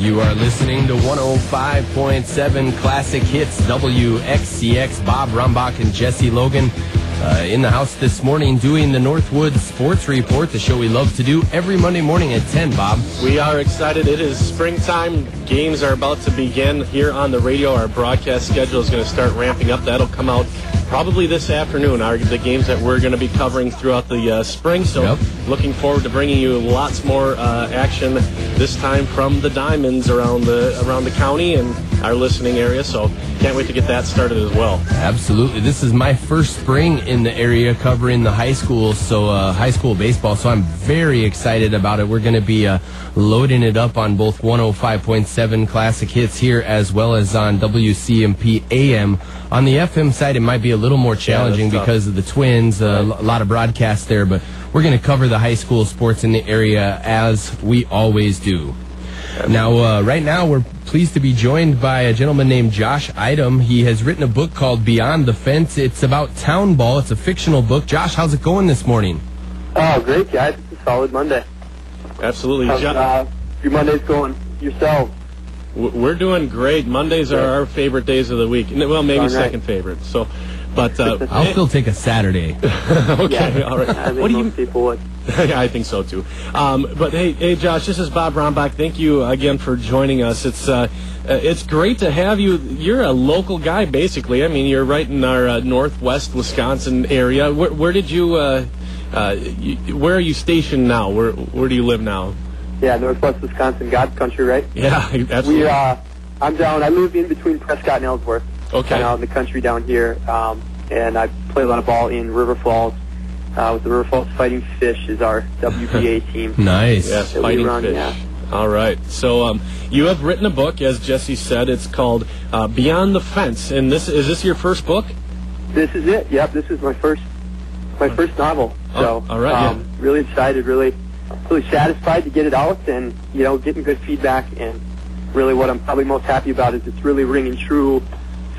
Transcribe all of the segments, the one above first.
You are listening to 105.7 Classic Hits WXCX. Bob Rombach and Jesse Logan in the house this morning doing the Northwoods Sports Report, the show we love to do every Monday morning at 10, Bob. We are excited. It is springtime. Games are about to begin here on the radio. Our broadcast schedule is going to start ramping up. That'll come out probably this afternoon, the games that we're going to be covering throughout the spring. So looking forward to bringing you lots more action this time from the Diamonds around the county and our listening area. So can't wait to get that started as well. Absolutely. This is my first spring in the area covering the high school, high school baseball. So I'm very excited about it. We're going to be loading it up on both 105.7 Classic Hits here as well as on WCMP AM. On the FM side, it might be a little more challenging because of the Twins, a lot of broadcasts there, but we're going to cover the high school sports in the area as we always do. Now, right now, we're pleased to be joined by a gentleman named Josh Eidem. He has written a book called Beyond the Fence. It's about town ball. It's a fictional book. Josh, how's it going this morning? Oh, great, guys. It's a solid Monday. Absolutely. How's your Monday's going yourselves? We're doing great. Mondays are our favorite days of the week. Well, maybe second favorite. So, but I'll still take a Saturday. Okay, yeah, all right. I think most people would. Yeah, I think so too. But hey, Josh, this is Bob Rombach. Thank you again for joining us. It's great to have you. You're a local guy, basically. I mean, you're right in our northwest Wisconsin area. Where did you? Where are you stationed now? Where do you live now? Yeah, northwest Wisconsin, God's country, right? Yeah, absolutely. I'm down. I live in between Prescott and Ellsworth. Okay. Kind of out in the country down here, and I play a lot of ball in River Falls. With the River Falls Fighting Fish is our WBA team. Nice. Yes, Fighting Fish. Yeah. All right. So you have written a book, as Jesse said. It's called Beyond the Fence. And is this your first book? This is it. Yep. This is my first novel. So all right. really excited. Really satisfied to get it out, and getting good feedback. And really, what I'm probably most happy about is it's really ringing true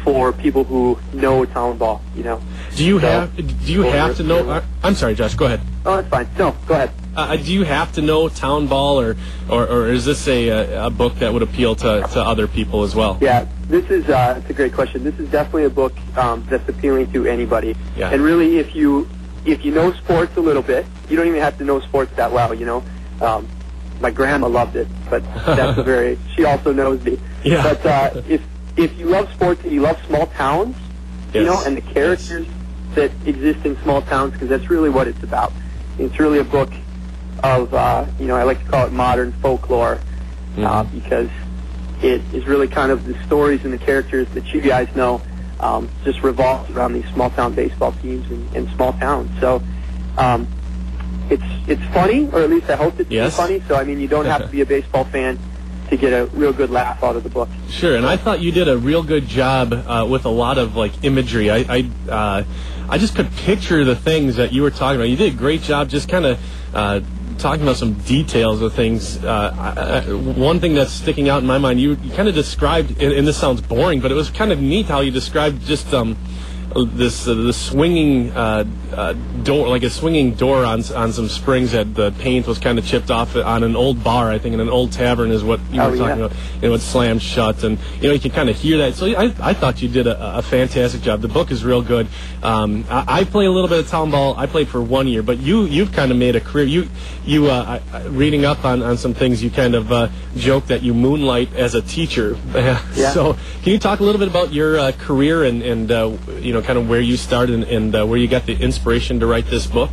for people who know town ball. Do you have to know? I'm sorry, Josh. Go ahead. Oh, that's fine. No, go ahead. Do you have to know town ball, or is this a book that would appeal to other people as well? Yeah, this is it's a great question. This is definitely a book that's appealing to anybody. Yeah. And really, if you know sports a little bit, you don't even have to know sports that well. My grandma loved it, but that's she also knows me. Yeah. But if you love sports and you love small towns, and the characters that exist in small towns, because that's really what it's about. It's really a book of, I like to call it modern folklore, because it is really kind of the stories and the characters that you guys know just revolves around these small town baseball teams and small towns. So it's funny, or at least I hope it's funny. So, you don't have to be a baseball fan to get a real good laugh out of the book. Sure, and I thought you did a real good job with a lot of imagery. I just could picture the things that you were talking about. You did a great job just kind of talking about some details of things. One thing that's sticking out in my mind, you kind of described, and this sounds boring, but it was kind of neat how you described just the swinging door, like a swinging door on some springs that the paint was kind of chipped off on an old bar, I think, in an old tavern is what you were talking about. And it would slam shut, and you can kind of hear that. So I thought you did a fantastic job. The book is real good. I play a little bit of town ball. I played for 1 year, but you've kind of made a career. You reading up on some things, you kind of joke that you moonlight as a teacher. Yeah. So can you talk a little bit about your career and kind of where you started and where you got the inspiration to write this book?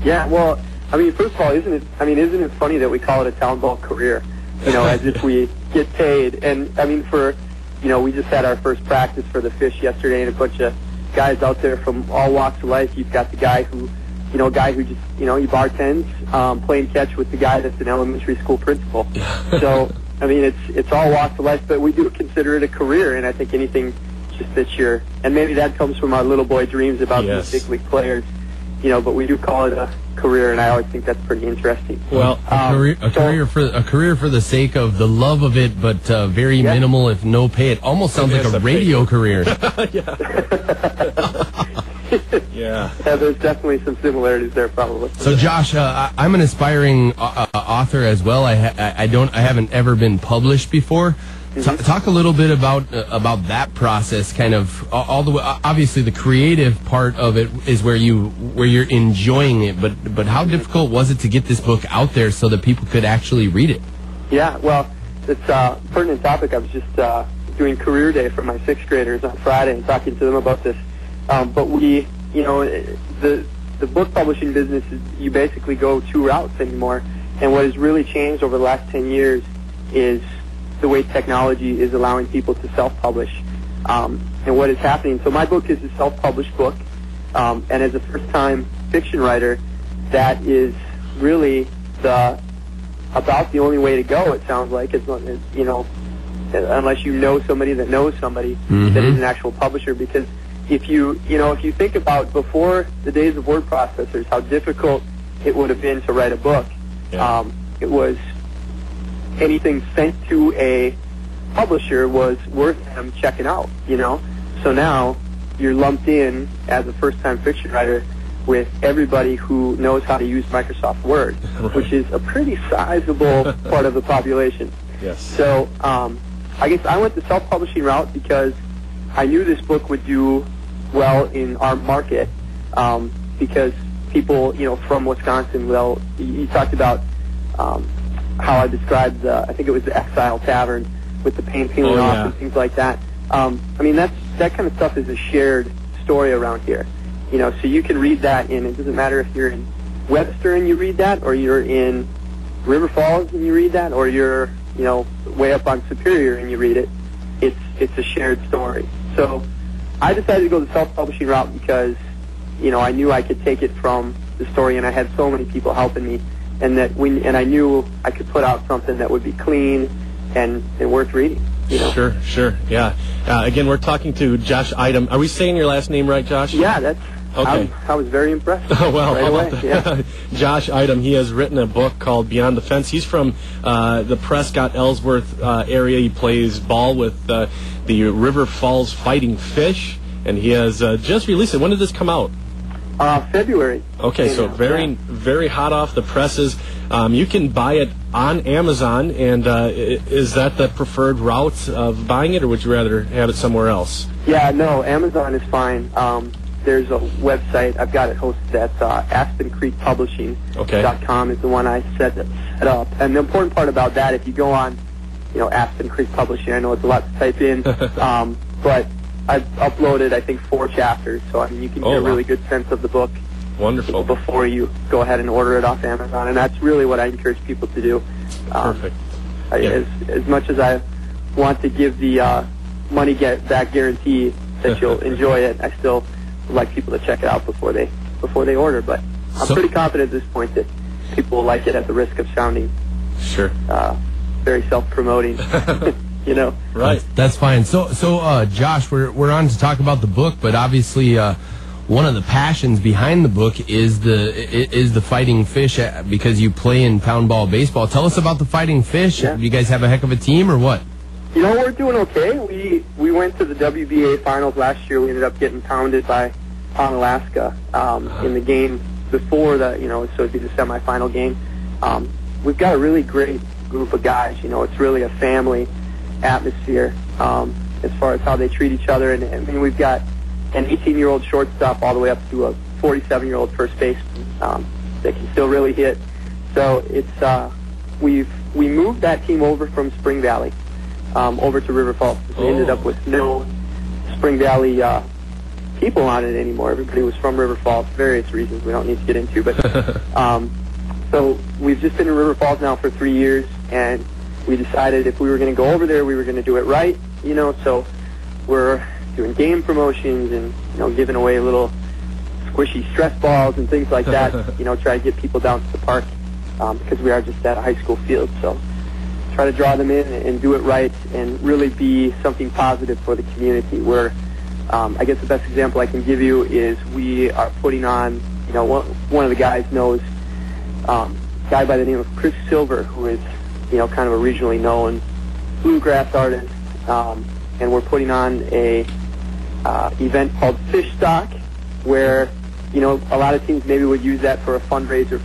Yeah, well, first of all, isn't it funny that we call it a town ball career? As if we get paid. And we just had our first practice for the Fish yesterday, and a bunch of guys out there from all walks of life. You've got the guy who just he bartends, playing catch with the guy that's an elementary school principal. So it's all walks of life, but we do consider it a career, and I think anything that year, and maybe that comes from our little boy dreams about these big league players, but we do call it a career, and I always think that's pretty interesting. Well, a career for the sake of the love of it, but very minimal, if no pay. It almost sounds like a radio career. Yeah. There's definitely some similarities there, probably. So, Josh, I'm an aspiring author as well. I haven't ever been published before. Talk a little bit about that process, kind of all the way. Obviously, the creative part of it is where you're enjoying it. But how difficult was it to get this book out there so that people could actually read it? Yeah, well, it's a pertinent topic. I was just doing career day for my 6th graders on Friday and talking to them about this. But we, the book publishing business is you basically go 2 routes anymore. And what has really changed over the last 10 years is the way technology is allowing people to self-publish. And what is happening, so my book is a self-published book, and as a first-time fiction writer, that is really about the only way to go, it sounds like, unless you know somebody that knows somebody that is an actual publisher, because if you think about before the days of word processors, how difficult it would have been to write a book. Yeah. It was anything sent to a publisher was worth them checking out, So now you're lumped in as a first-time fiction writer with everybody who knows how to use Microsoft Word, which is a pretty sizable part of the population. Yes. So I guess I went the self-publishing route because I knew this book would do well in our market, because people, from Wisconsin, you talked about how I described I think it was the Exile Tavern with the paint peeling off and things like that. That kind of stuff is a shared story around here. So you can read that it doesn't matter if you're in Webster and you read that, or you're in River Falls and you read that, or you're, way up on Superior and you read it. It's a shared story. So I decided to go the self-publishing route because, I knew I could take it from the story, and I had so many people helping me, and I knew I could put out something that would be clean and worth reading. Sure, yeah. Again, we're talking to Josh Eidem. Are we saying your last name right, Josh? Yeah, that's okay. I was very impressed. Well, right how away. about that? Yeah. Josh Eidem, he has written a book called Beyond the Fence. He's from the Prescott-Ellsworth area. He plays ball with the River Falls Fighting Fish, and he has just released it. When did this come out? February. Okay, so very hot off the presses. You can buy it on Amazon, and is that the preferred route of buying it, or would you rather have it somewhere else? Yeah, no, Amazon is fine. There's a website. I've got it hosted at AspenCreekPublishing.com is the one I set up. And the important part about that, if you go on, Aspen Creek Publishing, I know it's a lot to type in, but I've uploaded, I think, 4 chapters, so you can get a really good sense of the book. Wonderful. Before you go ahead and order it off Amazon, and that's really what I encourage people to do. Perfect. As much as I want to give the money back guarantee that you'll enjoy it, I still would like people to check it out before they order. But I'm pretty confident at this point that people will like it at the risk of sounding very self-promoting. Right. That's fine. So Josh, we're on to talk about the book, but obviously one of the passions behind the book is the Fighting Fish, because you play in pound ball baseball. Tell us about the Fighting Fish. Yeah. Do you guys have a heck of a team or what? We're doing okay. We went to the WBA finals last year. We ended up getting pounded by Alaska in the game before so it'd be the semifinal game. We've got a really great group of guys. It's really a family atmosphere as far as how they treat each other, and we've got an 18-year-old shortstop all the way up to a 47-year-old first baseman that can still really hit. So it's we moved that team over from Spring Valley over to River Falls. We ended up with no Spring Valley people on it anymore. Everybody was from River Falls for various reasons we don't need to get into. But so we've just been in River Falls now for 3 years, and we decided if we were going to go over there, we were going to do it right. So we're doing game promotions and giving away little squishy stress balls and things like that. Try to get people down to the park because we are just at a high school field. So try to draw them in and do it right and really be something positive for the community. Where I guess the best example I can give you is we are putting on. One of the guys knows a guy by the name of Chris Silver, who is kind of a regionally known bluegrass artist, and we're putting on a event called Fish Stock, where, a lot of teams maybe would use that for a fundraiser for